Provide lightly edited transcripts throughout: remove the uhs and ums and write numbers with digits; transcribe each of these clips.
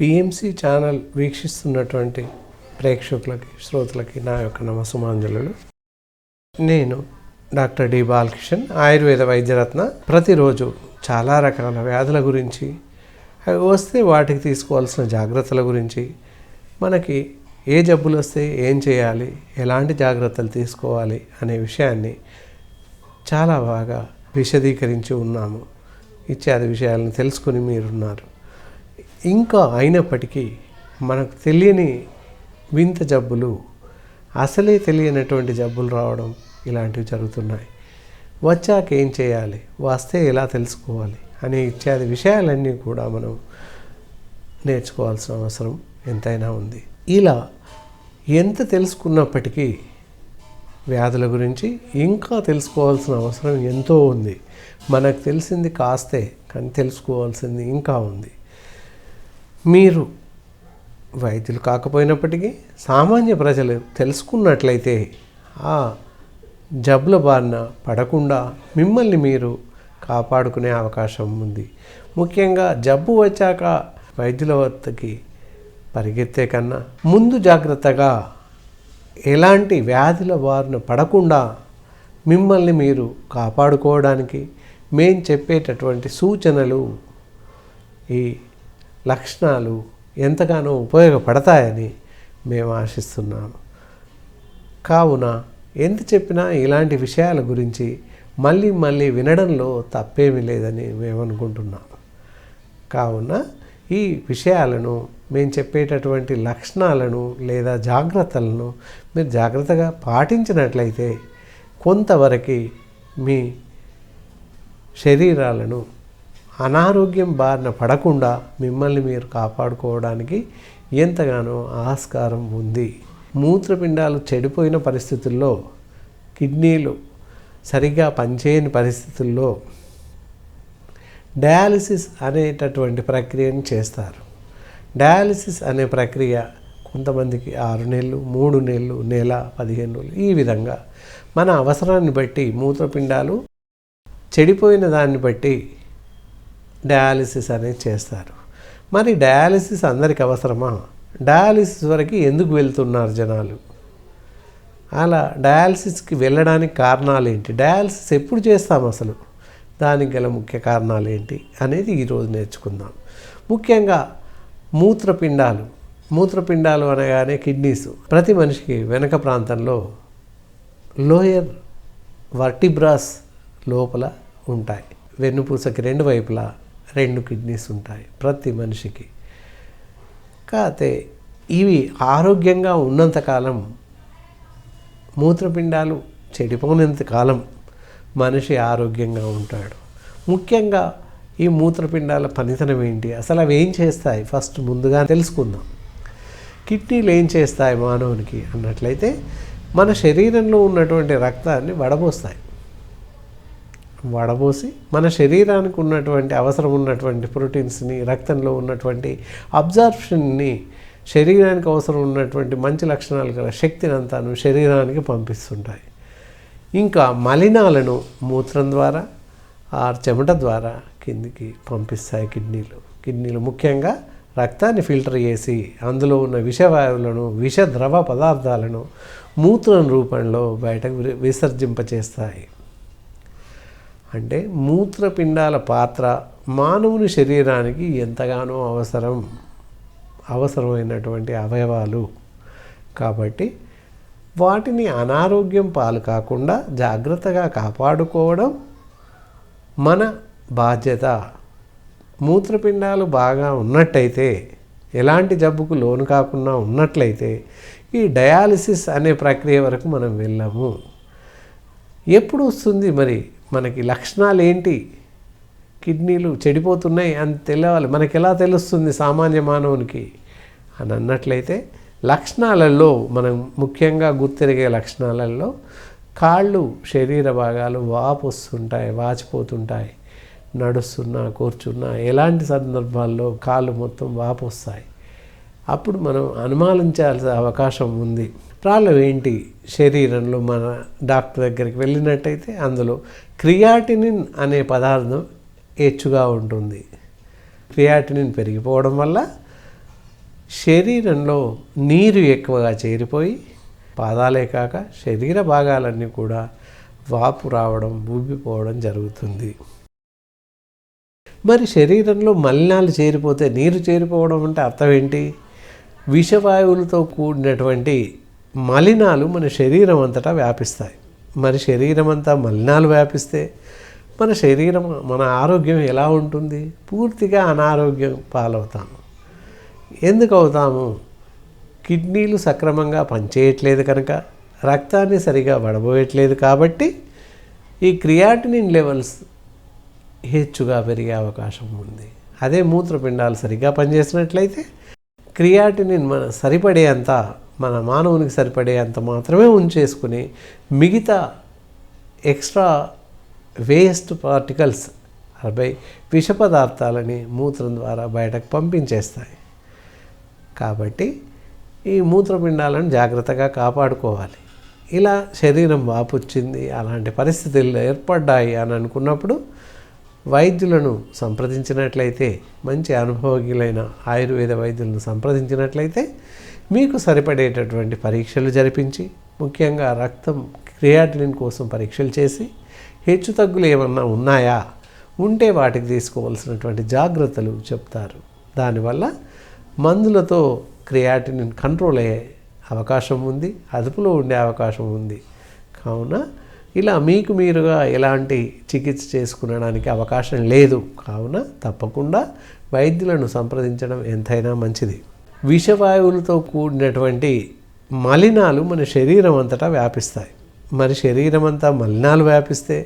PMC channel వీక్షిస్తున్నటువంటి ప్రేక్షకులకి శ్రోతలకి నా యొక్క నమస్సుమాంజలు. నేను డాక్టర్ డి బాలకిషన్, ఆయుర్వేద వైద్యరత్న. ప్రతిరోజు చాలా రకాల వ్యాధుల గురించి, అవి వస్తే వాటికి తీసుకోవాల్సిన జాగ్రత్తల గురించి, మనకి ఏ జబ్బులు వస్తే ఏం చేయాలి, ఎలాంటి జాగ్రత్తలు తీసుకోవాలి అనే విషయాన్ని చాలా బాగా విశదీకరించి ఉన్నాము. ఇత్యాది విషయాలను తెలుసుకుని మీరున్నారు. ఇంకా అయినప్పటికీ మనకు తెలియని వింత జబ్బులు, అసలే తెలియనటువంటి జబ్బులు రావడం ఇలాంటివి జరుగుతున్నాయి. వచ్చాక ఏం చేయాలి, వస్తే ఎలా తెలుసుకోవాలి అనే ఇత్యాది విషయాలన్నీ కూడా మనం నేర్చుకోవాల్సిన అవసరం ఎంతైనా ఉంది. ఇలా ఎంత తెలుసుకున్నప్పటికీ వ్యాధుల గురించి ఇంకా తెలుసుకోవాల్సిన అవసరం ఎంతో ఉంది. మనకు తెలిసింది కాస్తే, కానీ తెలుసుకోవాల్సింది ఇంకా ఉంది. మీరు వైద్యులు కాకపోయినప్పటికీ సామాన్య ప్రజలు తెలుసుకున్నట్లయితే ఆ జబ్బుల బారిన పడకుండా మిమ్మల్ని మీరు కాపాడుకునే అవకాశం ఉంది. ముఖ్యంగా జబ్బు వచ్చాక వైద్యుల వద్దకి పరిగెత్తే కన్నా ముందు జాగ్రత్తగా ఎలాంటి వ్యాధుల బారిన పడకుండా మిమ్మల్ని మీరు కాపాడుకోవడానికి మేం చెప్పేటటువంటి సూచనలు, ఈ లక్షణాలు ఎంతగానో ఉపయోగపడతాయని మేము ఆశిస్తున్నాము. కావున ఎంత చెప్పినా ఇలాంటి విషయాల గురించి మళ్ళీ మళ్ళీ వినడంలో తప్పేమీ లేదని మేము అనుకుంటున్నాము. కావున ఈ విషయాలను, మేము చెప్పేటటువంటి లక్షణాలను లేదా జాగ్రత్తలను మీరు జాగ్రత్తగా పాటించినట్లయితే కొంతవరకు మీ శరీరాలను అనారోగ్యం బారిన పడకుండా మిమ్మల్ని మీరు కాపాడుకోవడానికి ఎంతగానో ఆస్కారం ఉంది. మూత్రపిండాలు చెడిపోయిన పరిస్థితుల్లో, కిడ్నీలు సరిగ్గా పనిచేయని పరిస్థితుల్లో డయాలిసిస్ అనేటటువంటి ప్రక్రియను చేస్తారు. డయాలిసిస్ అనే ప్రక్రియ కొంతమందికి 6 నెలలు, 3 నెలలు, నెల, 15 రోజులు, ఈ విధంగా మన అవసరాన్ని బట్టి మూత్రపిండాలు చెడిపోయిన దాన్ని బట్టి డయాలిసిస్ అనేది చేస్తారు. మరి డయాలిసిస్ అందరికి అవసరమా? డయాలిసిస్ వరకు ఎందుకు వెళ్తున్నారు జనాలు? అలా డయాలిసిస్కి వెళ్ళడానికి కారణాలు ఏంటి? డయాలిసిస్ ఎప్పుడు చేస్తాం అసలు? దానికి గల ముఖ్య కారణాలు ఏంటి అనేది ఈరోజు నేర్చుకుందాం. ముఖ్యంగా మూత్రపిండాలు అనగానే కిడ్నీస్ ప్రతి మనిషికి వెనక ప్రాంతంలో లోయర్ వర్టిబ్రాస్ లోపల ఉంటాయి. వెన్నుపూసకి 2 వైపులా 2 కిడ్నీస్ ఉంటాయి ప్రతి మనిషికి. కాకపోతే ఇవి ఆరోగ్యంగా ఉన్నంతకాలం, మూత్రపిండాలు చెడిపోయినంతకాలం మనిషి ఆరోగ్యంగా ఉంటాడు. ముఖ్యంగా ఈ మూత్రపిండాల పనితనం ఏంటి, అసలు అవి ఏం చేస్తాయి ఫస్ట్ ముందుగా తెలుసుకుందాం. కిడ్నీలు ఏం చేస్తాయి మానవునికి అన్నట్లయితే, మన శరీరంలో ఉన్నటువంటి రక్తాన్ని వడబోసి మన శరీరానికి ఉన్నటువంటి అవసరం ఉన్నటువంటి ప్రోటీన్స్ని, రక్తంలో ఉన్నటువంటి అబ్జార్ప్షన్ని, శరీరానికి అవసరం ఉన్నటువంటి మంచి లక్షణాలు గల శక్తిని అంతాను శరీరానికి పంపిస్తుంటాయి. ఇంకా మలినాలను మూత్రం ద్వారా, ఆ చెమట ద్వారా కిందికి పంపిస్తాయి కిడ్నీలు ముఖ్యంగా రక్తాన్ని ఫిల్టర్ చేసి అందులో ఉన్న విషవాయువులను, విషద్రవ పదార్థాలను మూత్రం రూపంలో బయటకు విసర్జింపచేస్తాయి. అంటే మూత్రపిండాల పాత్ర మానవుని శరీరానికి ఎంతగానో అవసరమైనటువంటి అవయవాలు. కాబట్టి వాటిని అనారోగ్యం పాలు కాకుండా జాగ్రత్తగా కాపాడుకోవడం మన బాధ్యత. మూత్రపిండాలు బాగా ఉన్నట్టయితే, ఎలాంటి జబ్బుకు లోను కాకుండా ఉన్నట్లయితే ఈ డయాలిసిస్ అనే ప్రక్రియ వరకు మనం వెళ్ళాము. ఎప్పుడు వస్తుంది మరి మనకి లక్షణాలు ఏంటి? కిడ్నీలు చెడిపోతున్నాయి అని తెలియాలి. మనకి ఎలా తెలుస్తుంది సామాన్య మానవునికి అని అన్నట్లయితే, లక్షణాలలో మనం ముఖ్యంగా గుర్తెరిగే లక్షణాలలో కాళ్ళు, శరీర భాగాలు వాచిపోతుంటాయి. నడుస్తున్నా, కూర్చున్నా, ఎలాంటి సందర్భాల్లో కాళ్ళు మొత్తం వాపు వస్తాయి. అప్పుడు మనం అనుమానించాల్సిన అవకాశం ఉంది. ప్రాబ్లం ఏంటి? శరీరంలో మన డాక్టర్ దగ్గరికి వెళ్ళినట్టయితే అందులో క్రియాటినిన్ అనే పదార్థం హెచ్చుగా ఉంటుంది. క్రియాటినిన్ పెరిగిపోవడం వల్ల శరీరంలో నీరు ఎక్కువగా చేరిపోయి పాదాలే కాక శరీర భాగాలన్నీ కూడా వాపు రావడం, ఉబ్బిపోవడం జరుగుతుంది. మరి శరీరంలో మలినాలు చేరిపోతే, నీరు చేరిపోవడం అంటే అర్థం ఏంటి? విషవాయువులతో కూడినటువంటి మలినాలు మన శరీరం అంతటా వ్యాపిస్తాయి. మరి శరీరం అంతా మలినాలు వ్యాపిస్తే మన శరీరం, మన ఆరోగ్యం ఎలా ఉంటుంది? పూర్తిగా అనారోగ్యం పాలవుతాము. ఎందుకు అవుతాము? కిడ్నీలు సక్రమంగా పనిచేయట్లేదు కనుక, రక్తాన్ని సరిగా వడబోయట్లేదు కాబట్టి ఈ క్రియాటినిన్ లెవెల్స్ హెచ్చుగా పెరిగే అవకాశం ఉంది. అదే మూత్రపిండాలు సరిగ్గా పనిచేసినట్లయితే క్రియాటినిన్ మన మానవునికి సరిపడేంత మాత్రమే ఉంచేసుకుని మిగతా ఎక్స్ట్రా వేస్ట్ పార్టికల్స్ విష పదార్థాలని మూత్రం ద్వారా బయటకు పంపించేస్తాయి. కాబట్టి ఈ మూత్రపిండాలను జాగ్రత్తగా కాపాడుకోవాలి. ఇలా శరీరం వాపుచ్చింది, అలాంటి పరిస్థితులు ఏర్పడ్డాయి అని అనుకున్నప్పుడు వైద్యులను సంప్రదించినట్లయితే, మంచి అనుభవజ్ఞులైన ఆయుర్వేద వైద్యులను సంప్రదించినట్లయితే మీకు సరిపడేటటువంటి పరీక్షలు జరిపించి, ముఖ్యంగా రక్తం క్రియాటినిన్ కోసం పరీక్షలు చేసి, హెచ్చు తగ్గులు ఏమన్నా ఉన్నాయా, ఉంటే వాటికి తీసుకోవాల్సినటువంటి జాగ్రత్తలు చెప్తారు. దానివల్ల మందులతో క్రియాటినిన్ కంట్రోల్ అయ్యే అవకాశం ఉంది, అదుపులో ఉండే అవకాశం ఉంది. కావున ఇలా మీకు మీరుగా ఎలాంటి చికిత్స చేసుకునడానికి అవకాశం లేదు. కావున తప్పకుండా వైద్యులను సంప్రదించడం ఎంతైనా మంచిది. విషవాయువులతో కూడినటువంటి మలినాలు మన శరీరం అంతటా వ్యాపిస్తాయి. మరి శరీరం అంతా మలినాలు వ్యాపిస్తే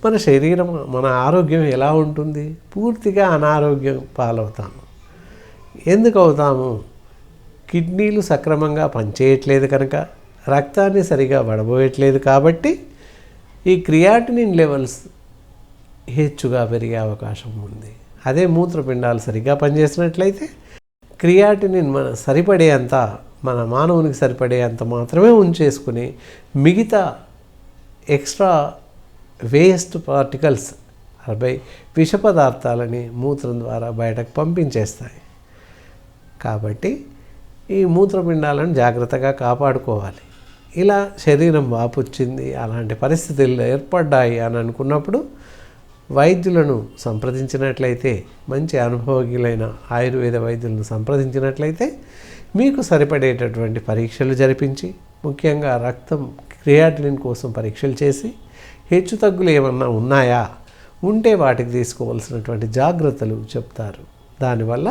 మన శరీరం, మన ఆరోగ్యం ఎలా ఉంటుంది? పూర్తిగా అనారోగ్యం పాలవుతాము. ఎందుకు అవుతాము? కిడ్నీలు సక్రమంగా పనిచేయట్లేదు కనుక, రక్తాన్ని సరిగా వడబోయట్లేదు కాబట్టి ఈ క్రియాటినిన్ లెవెల్స్ హెచ్చుగా పెరిగే అవకాశం ఉంది. అదే మూత్రపిండాలు సరిగ్గా పనిచేసినట్లయితే క్రియాటినిన్ మన మానవునికి సరిపడేంత మాత్రమే ఉంచేసుకుని మిగతా ఎక్స్ట్రా వేస్ట్ పార్టికల్స్ విష పదార్థాలని మూత్రం ద్వారా బయటకు పంపించేస్తాయి. కాబట్టి ఈ మూత్రపిండాలను జాగ్రత్తగా కాపాడుకోవాలి. ఇలా శరీరం వాపుచ్చింది, అలాంటి పరిస్థితులు ఏర్పడ్డాయి అని అనుకున్నప్పుడు వైద్యులను సంప్రదించినట్లయితే, మంచి అనుభవజ్ఞులైన ఆయుర్వేద వైద్యులను సంప్రదించినట్లయితే మీకు సరిపడేటటువంటి పరీక్షలు జరిపించి, ముఖ్యంగా రక్తం క్రియాటినిన్ కోసం పరీక్షలు చేసి, హెచ్చు తగ్గులు ఏమన్నా ఉన్నాయా, ఉంటే వాటికి తీసుకోవాల్సినటువంటి జాగ్రత్తలు చెప్తారు. దానివల్ల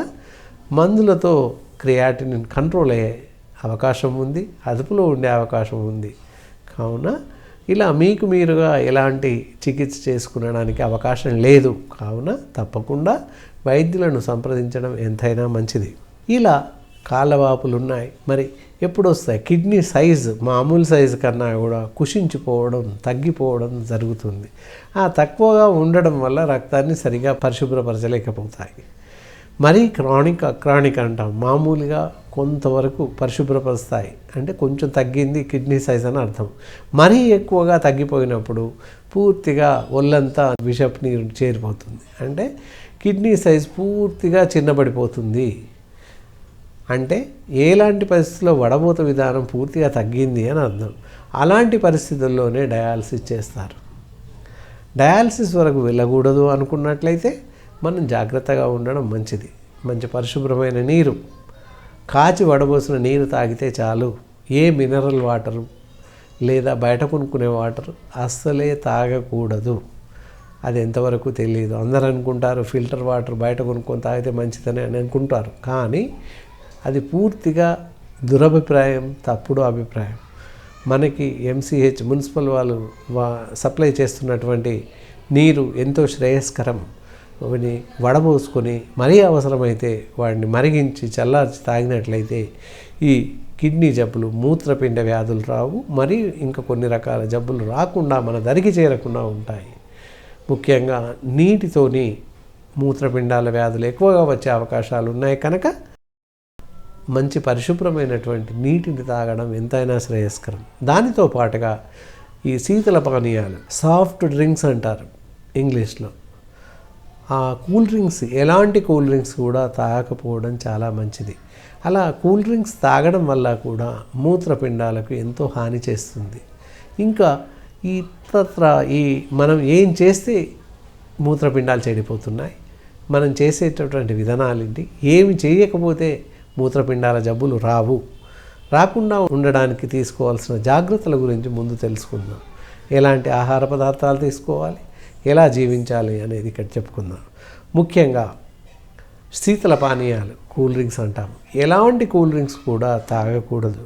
మందులతో క్రియాటినిన్ కంట్రోల్ అయ్యే అవకాశం ఉంది, అదుపులో ఉండే అవకాశం ఉంది. కావున ఇలా మీకు మీరుగా ఎలాంటి చికిత్స చేసుకునడానికి అవకాశం లేదు. కావున తప్పకుండా వైద్యులను సంప్రదించడం ఎంతైనా మంచిది. ఇలా కాళ్ళవాపులు ఉన్నాయి, మరి ఎప్పుడు వస్తాయి? కిడ్నీ సైజు మామూలు సైజు కన్నా కూడా కుషించిపోవడం, తగ్గిపోవడం జరుగుతుంది. ఆ తక్కువగా ఉండడం వల్ల రక్తాన్ని సరిగా పరిశుభ్రపరచలేకపోతాయి. మరీ అక్రానిక్ అంటాం. మామూలుగా కొంతవరకు పరిశుభ్రపరుస్తాయి అంటే కొంచెం తగ్గింది కిడ్నీ సైజ్ అని అర్థం. మరీ ఎక్కువగా తగ్గిపోయినప్పుడు పూర్తిగా ఒళ్ళంతా విషపు నీరు చేరిపోతుంది, అంటే కిడ్నీ సైజ్ పూర్తిగా చిన్నబడిపోతుంది. అంటే ఎలాంటి పరిస్థితుల్లో వడబోత విధానం పూర్తిగా తగ్గింది అని అర్థం. అలాంటి పరిస్థితుల్లోనే డయాలసిస్ చేస్తారు. డయాలసిస్ వరకు వెళ్ళకూడదు అనుకున్నట్లయితే మనం జాగ్రత్తగా ఉండడం మంచిది. మంచి పరిశుభ్రమైన నీరు, కాచి వడబోసిన నీరు తాగితే చాలు. ఏ మినరల్ వాటరు లేదా బయట కొనుక్కునే వాటర్ అస్సలే తాగకూడదు. అది ఎంతవరకు తెలియదు. అందరూ అనుకుంటారు ఫిల్టర్ వాటర్ బయట కొనుక్కొని తాగితే మంచిదని అనుకుంటారు. కానీ అది పూర్తిగా దురభిప్రాయం, తప్పుడు అభిప్రాయం. మనకి MCH మున్సిపల్ వాళ్ళు సప్లై చేస్తున్నటువంటి నీరు ఎంతో శ్రేయస్కరం. వాటిని వడబోసుకొని మరీ అవసరమైతే వాడిని మరిగించి చల్లార్చి తాగినట్లయితే ఈ కిడ్నీ జబ్బులు, మూత్రపిండ వ్యాధులు రావు. మరి ఇంకా కొన్ని రకాల జబ్బులు రాకుండా మన దరికి చేరకుండా ఉంటాయి. ముఖ్యంగా నీటితోని మూత్రపిండాల వ్యాధులు ఎక్కువగా వచ్చే అవకాశాలు ఉన్నాయి కనుక మంచి పరిశుభ్రమైనటువంటి నీటిని తాగడం ఎంతైనా శ్రేయస్కరం. దానితో పాటుగా ఈ శీతల పానీయాలు, సాఫ్ట్ డ్రింక్స్ అంటారు ఇంగ్లీష్లో, ఆ కూల్ డ్రింక్స్, ఎలాంటి కూల్ డ్రింక్స్ కూడా తాగకపోవడం చాలా మంచిది. అలా కూల్ డ్రింక్స్ తాగడం వల్ల కూడా మూత్రపిండాలకు ఎంతో హాని చేస్తుంది. ఇంకా ఇతరత్ర మనం ఏం చేస్తే మూత్రపిండాలు చెడిపోతున్నాయి, మనం చేసేటటువంటి విధానాలేంటి, ఏమి చేయకపోతే మూత్రపిండాల జబ్బులు రాకుండా ఉండడానికి తీసుకోవాల్సిన జాగ్రత్తల గురించి ముందు తెలుసుకుందాం. ఎలాంటి ఆహార పదార్థాలు తీసుకోవాలి, ఎలా జీవించాలి అనేది ఇక్కడ చెప్పుకుందాం. ముఖ్యంగా శీతల పానీయాలు, కూల్ డ్రింక్స్ అంటాము. ఎలాంటి కూల్ డ్రింక్స్ కూడా తాగకూడదు.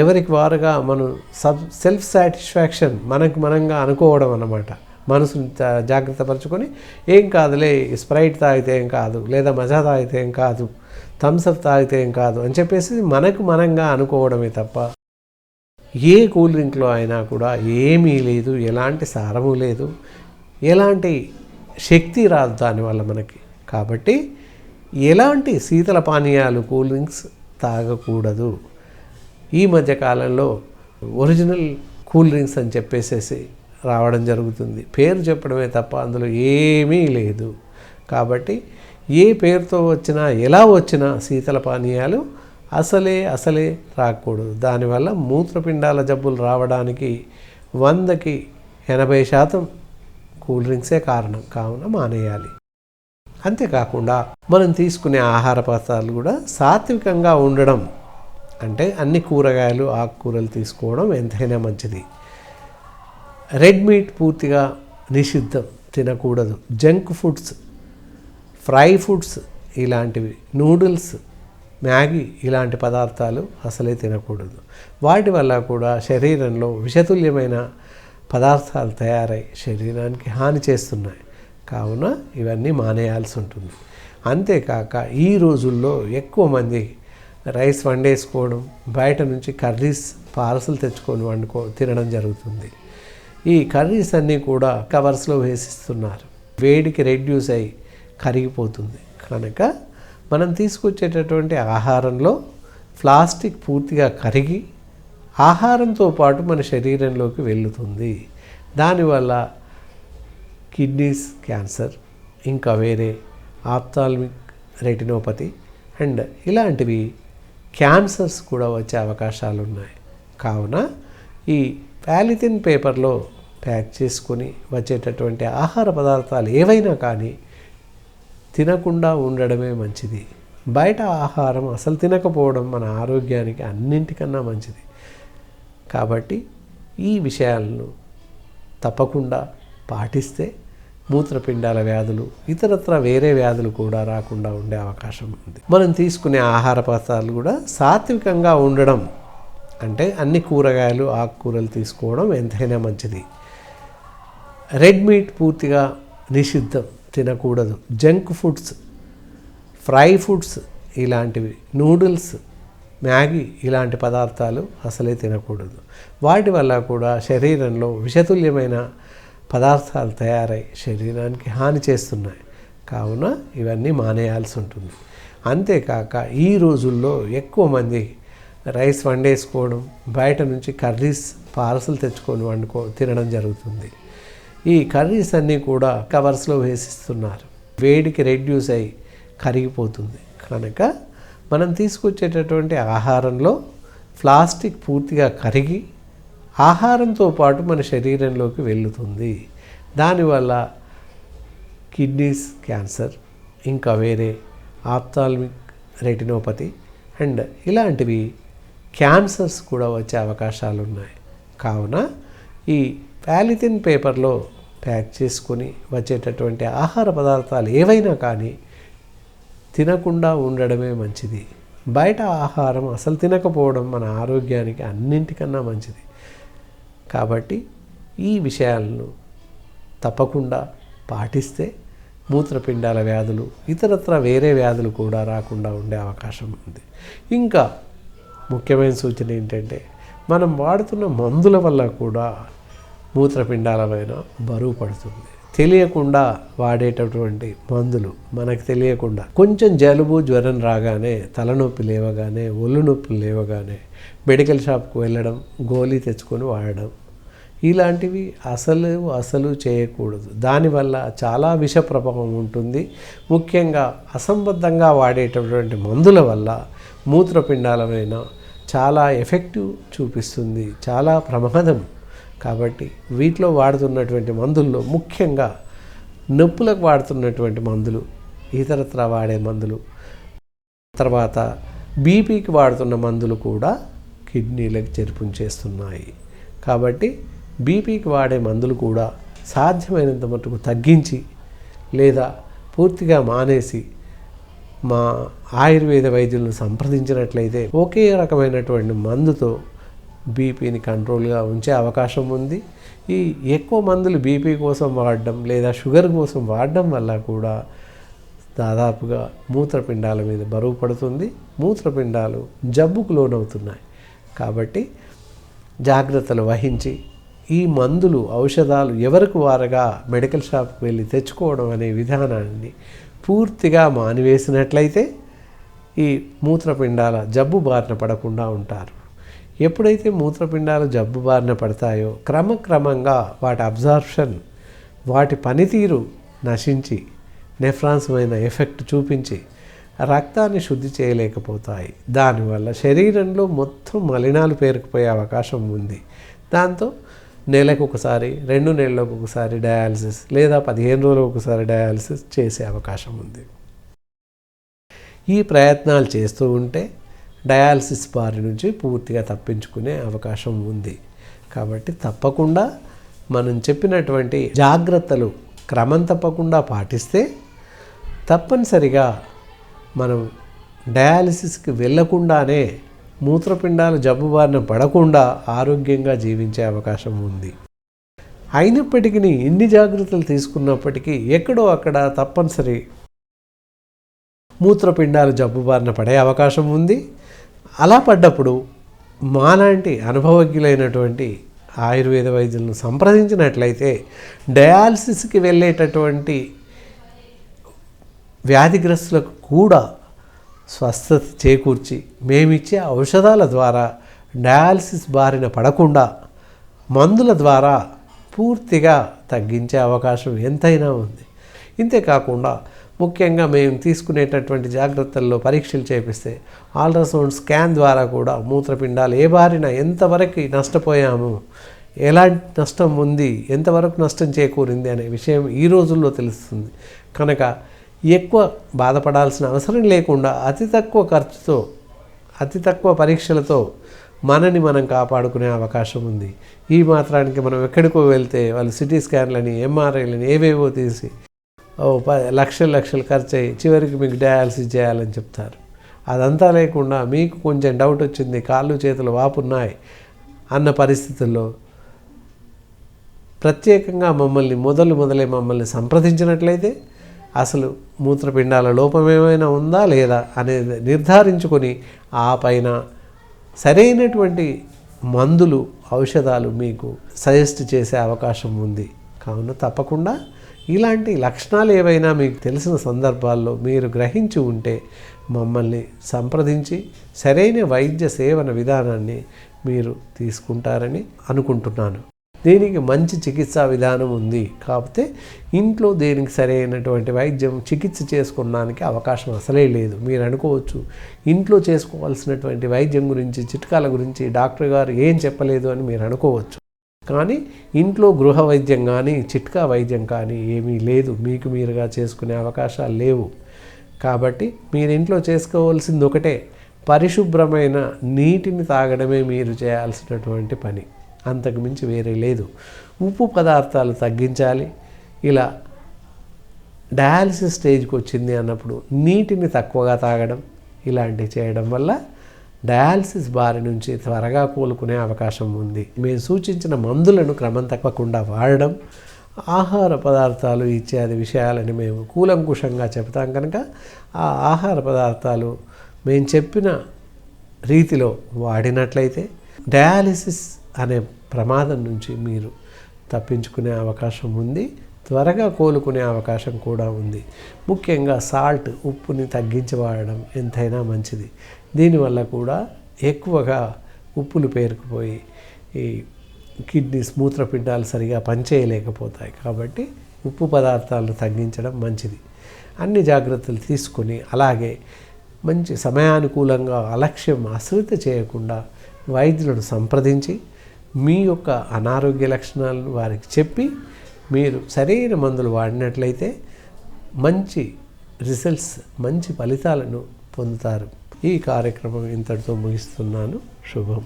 ఎవరికి వారుగా మనం సెల్ఫ్ సాటిస్ఫాక్షన్ మనంగా అనుకోవడం అన్నమాట. మనసుని జాగ్రత్త పరుచుకొని ఏం కాదులే, స్ప్రైట్ తాగితే ఏం కాదు, లేదా మజా తాగితే ఏం కాదు, థమ్స్అప్ తాగితే ఏం కాదు అని చెప్పేసి మనంగా అనుకోవడమే తప్ప ఏ కూల్ డ్రింక్లో అయినా కూడా ఏమీ లేదు, ఎలాంటి సారము లేదు, ఎలాంటి శక్తి రాదు దానివల్ల మనకి. కాబట్టి ఎలాంటి శీతల పానీయాలు, కూల్ డ్రింక్స్ తాగకూడదు. ఈ మధ్యకాలంలో ఒరిజినల్ కూల్ డ్రింక్స్ అని చెప్పేసేసి రావడం జరుగుతుంది. పేరు చెప్పడమే తప్ప అందులో ఏమీ లేదు. కాబట్టి ఏ పేరుతో వచ్చినా, ఎలా వచ్చినా శీతల పానీయాలు అసలే రాకూడదు. దానివల్ల మూత్రపిండాల జబ్బులు రావడానికి 100కి 80% కూల్ డ్రింక్సే కారణం. కావున మానేయాలి. అంతేకాకుండా మనం తీసుకునే ఆహార పదార్థాలు కూడా సాత్వికంగా ఉండడం, అంటే అన్ని కూరగాయలు, ఆకుకూరలు తీసుకోవడం ఎంతైనా మంచిది. రెడ్ మీట్ పూర్తిగా నిషిద్ధం, తినకూడదు. జంక్ ఫుడ్స్, ఫ్రై ఫుడ్స్ ఇలాంటివి, నూడిల్స్, మ్యాగీ ఇలాంటి పదార్థాలు అసలే తినకూడదు. వాటి వల్ల కూడా శరీరంలో విషతుల్యమైన పదార్థాలు తయారై శరీరానికి హాని చేస్తున్నాయి. కావున ఇవన్నీ మానేయాల్సి ఉంటుంది. అంతేకాక ఈ రోజుల్లో ఎక్కువ మంది రైస్ వండేసుకోవడం, బయట నుంచి కర్రీస్ పార్సల్ తెచ్చుకొని తినడం జరుగుతుంది. ఈ కర్రీస్ అన్నీ కూడా కవర్స్లో వేసిస్తున్నారు. వేడికి రెడ్యూస్ అయ్యి కరిగిపోతుంది. కనుక మనం తీసుకొచ్చేటటువంటి ఆహారంలో ప్లాస్టిక్ పూర్తిగా కరిగి ఆహారంతో పాటు మన శరీరంలోకి వెళుతుంది. దానివల్ల కిడ్నీస్ క్యాన్సర్, ఇంకా వేరే ఆప్థాల్మిక్ రెటినోపతి అండ్ ఇలాంటివి క్యాన్సర్స్ కూడా వచ్చే అవకాశాలు ఉన్నాయి. కావున ఈ పాలిథిన్ పేపర్లో ప్యాక్ చేసుకొని వచ్చేటటువంటి ఆహార పదార్థాలు ఏవైనా కానీ తినకుండా ఉండడమే మంచిది. బయట ఆహారం అసలు తినకపోవడం మన ఆరోగ్యానికి అన్నింటికన్నా మంచిది. కాబట్టి ఈ విషయాలను తప్పకుండా పాటిస్తే మూత్రపిండాల వ్యాధులు, ఇతరత్ర వేరే వ్యాధులు కూడా రాకుండా ఉండే అవకాశం ఉంది. మనం తీసుకునే ఆహార పదార్థాలు కూడా సాత్వికంగా ఉండడం, అంటే అన్ని కూరగాయలు, ఆకుకూరలు తీసుకోవడం ఎంతైనా మంచిది. రెడ్ మీట్ పూర్తిగా నిషిద్ధం, తినకూడదు. జంక్ ఫుడ్స్, ఫ్రై ఫుడ్స్ ఇలాంటివి, నూడిల్స్, మ్యాగీ ఇలాంటి పదార్థాలు అసలే తినకూడదు. వాటి వల్ల కూడా శరీరంలో విషతుల్యమైన పదార్థాలు తయారై శరీరానికి హాని చేస్తున్నాయి. కావున ఇవన్నీ మానేయాల్సి ఉంటుంది. అంతేకాక ఈ రోజుల్లో ఎక్కువ మంది రైస్ వండేసుకోవడం, బయట నుంచి కర్రీస్ పార్సల్ తెచ్చుకొని తినడం జరుగుతుంది. ఈ కర్రీస్ అన్నీ కూడా కవర్స్లో వేసిస్తున్నారు. వేడికి రెడ్యూస్ అయ్యి కరిగిపోతుంది. కనుక మనం తీసుకొచ్చేటటువంటి ఆహారంలో ప్లాస్టిక్ పూర్తిగా కరిగి ఆహారంతో పాటు మన శరీరంలోకి వెళుతుంది. దానివల్ల కిడ్నీస్ క్యాన్సర్, ఇంకా వేరే ఆప్థాల్మిక్ రెటినోపతి అండ్ ఇలాంటివి క్యాన్సర్స్ కూడా వచ్చే అవకాశాలు ఉన్నాయి. కావున ఈ పాలిథిన్ పేపర్లో ప్యాక్ చేసుకొని వచ్చేటటువంటి ఆహార పదార్థాలు ఏవైనా కానీ తినకుండా ఉండడమే మంచిది. బయట ఆహారం అసలు తినకపోవడం మన ఆరోగ్యానికి అన్నింటికన్నా మంచిది. కాబట్టి ఈ విషయాలను తప్పకుండా పాటిస్తే మూత్రపిండాల వ్యాధులు, ఇతరత్ర వేరే వ్యాధులు కూడా రాకుండా ఉండే అవకాశం ఉంది. ఇంకా ముఖ్యమైన సూచన ఏంటంటే, మనం వాడుతున్న మందుల వల్ల కూడా మూత్రపిండాల పైన బరువు పడుతుంది. తెలియకుండా వాడేటటువంటి మందులు, మనకు తెలియకుండా కొంచెం జలుబు, జ్వరం రాగానే, తలనొప్పి లేవగానే, ఒళ్ళు నొప్పి లేవగానే మెడికల్ షాప్కి వెళ్ళడం, గోళీ తెచ్చుకొని వాడడం, ఇలాంటివి అసలు చేయకూడదు. దానివల్ల చాలా విష ప్రభావం ఉంటుంది. ముఖ్యంగా అసంబద్ధంగా వాడేటటువంటి మందుల వల్ల మూత్రపిండాలమైన చాలా ఎఫెక్టివ్ చూపిస్తుంది, చాలా ప్రమాదం. కాబట్టి వీటిలో వాడుతున్నటువంటి మందుల్లో ముఖ్యంగా నొప్పులకు వాడుతున్నటువంటి మందులు, ఇతరత్రా వాడే మందులు, తర్వాత బీపీకి వాడుతున్న మందులు కూడా కిడ్నీలకు చేస్తున్నాయి. కాబట్టి బీపీకి వాడే మందులు కూడా సాధ్యమైనంత మటుకు తగ్గించి లేదా పూర్తిగా మానేసి మా ఆయుర్వేద వైద్యులను సంప్రదించినట్లయితే ఒకే రకమైనటువంటి మందుతో బీపీని కంట్రోల్గా ఉంచే అవకాశం ఉంది. ఈ ఎక్కువ మందులు బీపీ కోసం వాడడం లేదా షుగర్ కోసం వాడడం వల్ల కూడా దాదాపుగా మూత్రపిండాల మీద బరువు పడుతుంది, మూత్రపిండాలు జబ్బుకు లోనవుతున్నాయి. కాబట్టి జాగ్రత్తలు వహించి ఈ మందులు, ఔషధాలు ఎవరికి వారుగా మెడికల్ షాప్కి వెళ్ళి తెచ్చుకోవడం అనే విధానాన్ని పూర్తిగా మానివేసినట్లయితే ఈ మూత్రపిండాల జబ్బు బారిన పడకుండా ఉంటారు. ఎప్పుడైతే మూత్రపిండాలు జబ్బు బారిన పడతాయో క్రమక్రమంగా వాటి అబ్జార్ప్షన్, వాటి పనితీరు నశించి నెఫ్రాన్స్మైన ఎఫెక్ట్ చూపించి రక్తాన్ని శుద్ధి చేయలేకపోతాయి. దానివల్ల శరీరంలో మొత్తం మలినాలు పేరుకుపోయే అవకాశం ఉంది. దాంతో నెలకు ఒకసారి, 2 నెలలకు ఒకసారి డయాలసిస్ లేదా 15 రోజులకు ఒకసారి డయాలసిస్ చేసే అవకాశం ఉంది. ఈ ప్రయత్నాలు చేస్తూ ఉంటే డయాలసిస్ బారి నుంచి పూర్తిగా తప్పించుకునే అవకాశం ఉంది. కాబట్టి తప్పకుండా మనం చెప్పినటువంటి జాగ్రత్తలు క్రమం తప్పకుండా పాటిస్తే తప్పనిసరిగా మనం డయాలసిస్కి వెళ్ళకుండానే మూత్రపిండాలు జబ్బు బారిన పడకుండా ఆరోగ్యంగా జీవించే అవకాశం ఉంది. అయినప్పటికీ ఇన్ని జాగ్రత్తలు తీసుకున్నప్పటికీ ఎక్కడో అక్కడ తప్పనిసరి మూత్రపిండాలు జబ్బు బారిన పడే అవకాశం ఉంది. అలా పడ్డప్పుడు మాలాంటి అనుభవజ్ఞులైనటువంటి ఆయుర్వేద వైద్యులను సంప్రదించినట్లయితే డయాలసిస్కి వెళ్ళేటటువంటి వ్యాధిగ్రస్తులకు కూడా స్వస్థత చేకూర్చి మేమిచ్చే ఔషధాల ద్వారా డయాలసిస్ బారిన పడకుండా మందుల ద్వారా పూర్తిగా తగ్గించే అవకాశం ఎంతైనా ఉంది. ఇంతేకాకుండా ముఖ్యంగా మేము తీసుకునేటటువంటి జాగ్రత్తల్లో పరీక్షలు చేపిస్తే అల్ట్రాసౌండ్ స్కాన్ ద్వారా కూడా మూత్రపిండాలు ఏ బారిన ఎంతవరకు నష్టపోయాము, ఎలాంటి నష్టం ఉంది, ఎంతవరకు నష్టం చేకూరింది అనే విషయం ఈ రోజుల్లో తెలుస్తుంది. కనుక ఎక్కువ బాధపడాల్సిన అవసరం లేకుండా అతి తక్కువ ఖర్చుతో, అతి తక్కువ పరీక్షలతో మనని మనం కాపాడుకునే అవకాశం ఉంది. ఈ మాత్రానికి మనం ఎక్కడికో వెళ్తే వాళ్ళు సిటీ స్కాన్లని, ఎంఆర్ఐలని ఏవేవో తీసి లక్షలు ఖర్చు అయ్యి చివరికి మీకు డయాలసిస్ చేయాలని చెప్తారు. అదంతా లేకుండా మీకు కొంచెం డౌట్ వచ్చింది, కాళ్ళు చేతులు వాపున్నాయి అన్న పరిస్థితుల్లో ప్రత్యేకంగా మొదలే మమ్మల్ని సంప్రదించినట్లయితే అసలు మూత్రపిండాల లోపం ఏమైనా ఉందా లేదా అనేది నిర్ధారించుకొని ఆ పైన సరైనటువంటి మందులు, ఔషధాలు మీకు సజెస్ట్ చేసే అవకాశం ఉంది. కావున తప్పకుండా ఇలాంటి లక్షణాలు ఏవైనా మీకు తెలిసిన సందర్భాల్లో మీరు గ్రహించి ఉంటే మమ్మల్ని సంప్రదించి సరైన వైద్య సేవన విధానాన్ని మీరు తీసుకుంటారని అనుకుంటున్నాను. దీనికి మంచి చికిత్సా విధానం ఉంది. కాకపోతే ఇంట్లో దీనికి సరైనటువంటి వైద్యం, చికిత్స చేసుకోవడానికి అవకాశం అసలే లేదు. మీరు అనుకోవచ్చు ఇంట్లో చేసుకోవాల్సినటువంటి వైద్యం గురించి, చిట్కాల గురించి డాక్టర్ గారు ఏం చెప్పలేదు అని మీరు అనుకోవచ్చు. కానీ ఇంట్లో గృహ వైద్యం కానీ, చిట్కా వైద్యం కానీ ఏమీ లేదు. మీకు మీరుగా చేసుకునే అవకాశాలు లేవు. కాబట్టి మీరు ఇంట్లో చేసుకోవాల్సింది ఒకటే, పరిశుభ్రమైన నీటిని తాగడమే మీరు చేయాల్సినటువంటి పని. అంతకు మించి వేరే లేదు. ఉప్పు పదార్థాలు తగ్గించాలి. ఇలా డయాలసిస్ స్టేజ్కి వచ్చింది అన్నప్పుడు నీటిని తక్కువగా తాగడం, ఇలాంటివి చేయడం వల్ల డయాలసిస్ బారి నుంచి త్వరగా కోలుకునే అవకాశం ఉంది. మేము సూచించిన మందులను క్రమం తప్పకుండా వాడడం, ఆహార పదార్థాలు ఇత్యాది విషయాలని మేము కూలంకుషంగా చెప్తాం. కనుక ఆ ఆహార పదార్థాలు మేము చెప్పిన రీతిలో వాడినట్లయితే డయాలసిస్ అనే ప్రమాదం నుంచి మీరు తప్పించుకునే అవకాశం ఉంది, త్వరగా కోలుకునే అవకాశం కూడా ఉంది. ముఖ్యంగా సాల్ట్, ఉప్పుని తగ్గించి వాడడం ఎంతైనా మంచిది. దీనివల్ల కూడా ఎక్కువగా ఉప్పులు పేరుకుపోయి ఈ కిడ్నీస్ మూత్రపిండాలు సరిగా పనిచేయలేకపోతాయి. కాబట్టి ఉప్పు పదార్థాలను తగ్గించడం మంచిది. అన్ని జాగ్రత్తలు తీసుకొని అలాగే మంచి సమయానుకూలంగా అలక్ష్యం అశ్రద్ధ చేయకుండా వైద్యులను సంప్రదించి మీ యొక్క అనారోగ్య లక్షణాలను వారికి చెప్పి మీరు సరైన మందులు వాడినట్లయితే మంచి రిజల్ట్స్, మంచి ఫలితాలను పొందుతారు. ఈ కార్యక్రమం ఇంతటితో ముగిస్తున్నాను. శుభం.